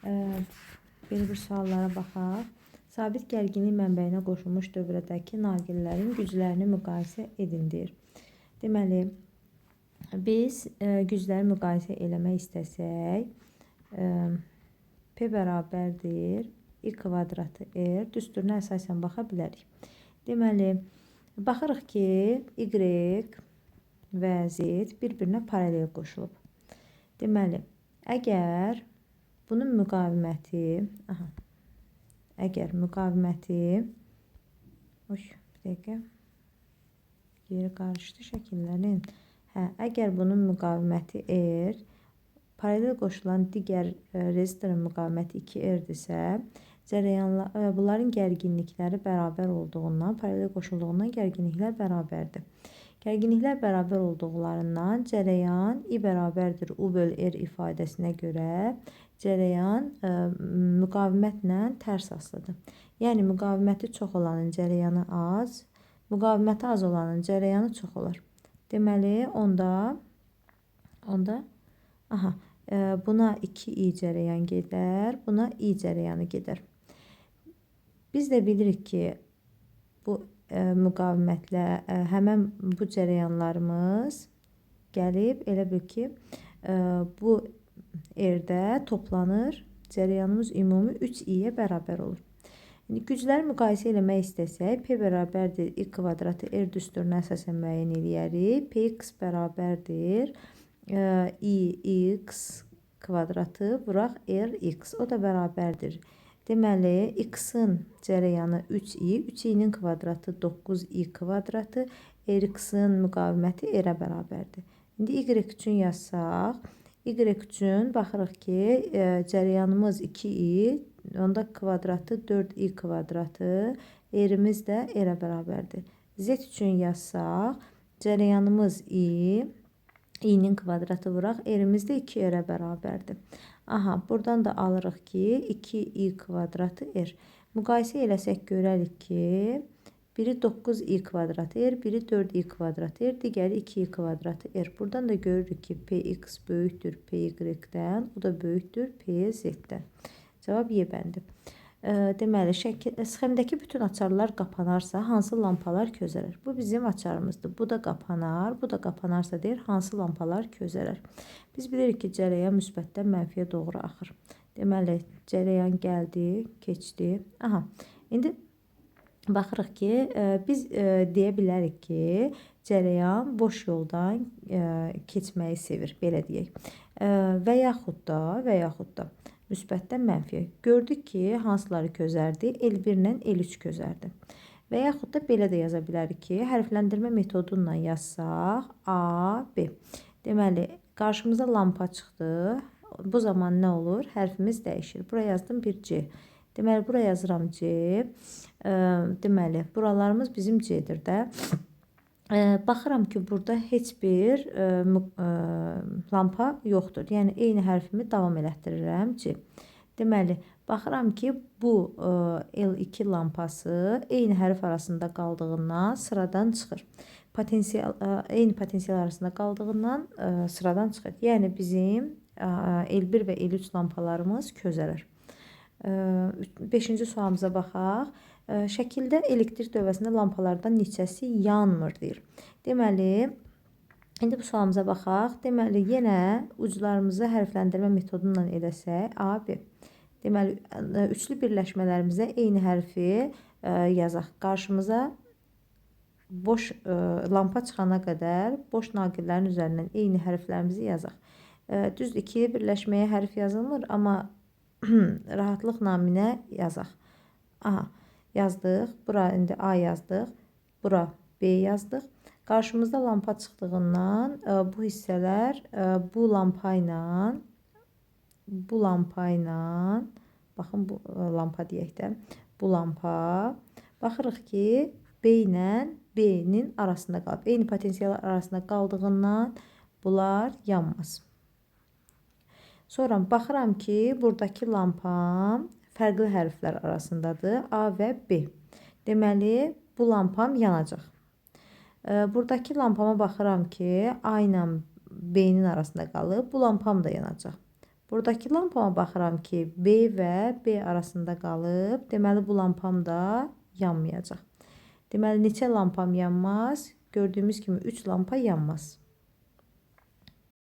Belə bir suallara baxaq. Sabit gərginlik mənbəyinə qoşulmuş dövrədəki naqillərin güclərini müqayisə edin deyir. Deməli, biz gücləri müqayisə eləmək istəsək, P bərabərdir I kvadratı R düsturuna əsasən baxa bilərik. Deməli, baxırıq ki, Y və Z bir-birinə paralel qoşulub. Deməli, əgər bunun müqaviməti, bir dəqiqə, yeri qarışdı şəkillərin. Əgər bunun müqaviməti R, paralel qoşulan digər rezistorun müqaviməti 2R-dirsə, bunların gərginlikləri bərabər olduğundan, paralel qoşulduğundan gərginliklər bərabərdir. Gərginliklər bərabər olduqlarından cərəyan I bərabərdir U böl R ifadəsinə görə cərəyan müqavimətlə tərs asılıdır. Yəni, müqaviməti çox olanın cərəyanı az, müqaviməti az olanın cərəyanı çox olur. Deməli, onda buna 2I cərəyan gedər, buna I cərəyanı gedər. Biz də bilirik ki, bu müqavimətlə həmən bu cərəyanlarımız gəlib, elə bil ki, bu R-də toplanır, cərəyanımız ümumi 3I-yə bərabər olur. Gücləri müqayisə eləmək istəsək, P bərabərdir I kvadratı R düsturuna əsasən müəyyən eləyərik. Px bərabərdir IX kvadratı vuraq Rx, o da bərabərdir. Deməli, x-in cərəyanı 3i, 3i-nin kvadratı 9i kvadratı, r-in müqaviməti r-ə bərabərdir. İndi y üçün yazsaq, y üçün baxırıq ki, cərəyanımız 2i, onda kvadratı 4i kvadratı, r-imiz də r-ə bərabərdir. Z üçün yazsaq, cərəyanımız i, i-nin kvadratı vuraq, r-imiz də 2r-ə bərabərdir. Buradan da alırıq ki, 2i kvadratı r. Müqayisə eləsək görərik ki, biri 9i kvadratı r, biri 4i kvadratı r, digəri 2i kvadratı r. Buradan da görürük ki, px böyükdür py-dən, o da böyükdür pz-dən. Cavab Y bəndi. Deməli, sxemdəki bütün açarlar qapanarsa, hansı lampalar közərər? Bu bizim açarımızdır. Bu da qapanar, bu da qapanarsa deyir, hansı lampalar közərər? Biz bilirik ki, cərəyan müsbətdən mənfiyə doğru axır. Deməli, cərəyan gəldi, keçdi. İndi baxırıq ki, biz deyə bilərik ki, cərəyan boş yoldan keçməyi sevir, belə deyək. Və yaxud da müsbətdən mənfiyə. Gördük ki, hansıları közərdi? L1 ilə L3 közərdi. Və yaxud da belə də yaza bilərik ki, hərfləndirmə metodunla yazsaq A, B. Deməli, qarşımıza lampa çıxdı. Bu zaman nə olur? Hərfimiz dəyişir. Bura yazdım bir C. Deməli, bura yazıram C. Deməli, buralarımız bizim C-dir də. Baxıram ki, burada heç bir lampa yoxdur. Yəni, eyni hərfimi davam elətdirirəm C. Deməli, baxıram ki, bu L2 lampası eyni hərf arasında qaldığından sıradan çıxır. Eyni potensial arasında qaldığından sıradan çıxır. Yəni, bizim L1 və L3 lampalarımız közərər. 5-ci sualımıza baxaq. Şəkildə elektrik dövrəsində lampalardan neçəsi yanmır deyir. Deməli, indi bu sualımıza baxaq. Deməli, yenə uclarımızı hərfləndirmə metodundan edəsək, A, B. Deməli, üçlü birləşmələrimizə eyni hərfi yazaq. Qarşımıza boş lampa çıxana qədər boş naqillərin üzərindən eyni hərflərimizi yazaq. Düzdür, ikili birləşməyə hərf yazılmır, amma rahatlıq naminə yazaq. Yazdıq. Bura indi A yazdıq. Bura B yazdıq. Qarşımızda lampa çıxdığından bu hissələr bu lampa ilə, baxın bu lampa deyək də, bu lampa, baxırıq ki, B ilə B-nin arasında qalıb. Eyni potensiallar arasında qaldığından bunlar yanmaz. Sonra baxıram ki, buradakı lampam fərqli hərflər arasındadır. A və B. Deməli, bu lampam yanacaq. Buradakı lampama baxıram ki, A ilə B-nin arasında qalıb. Bu lampam da yanacaq. Buradakı lampama baxıram ki, B və B arasında qalıb. Deməli, bu lampam da yanmayacaq. Deməli, neçə lampam yanmaz? Gördüyümüz kimi 3 lampa yanmaz.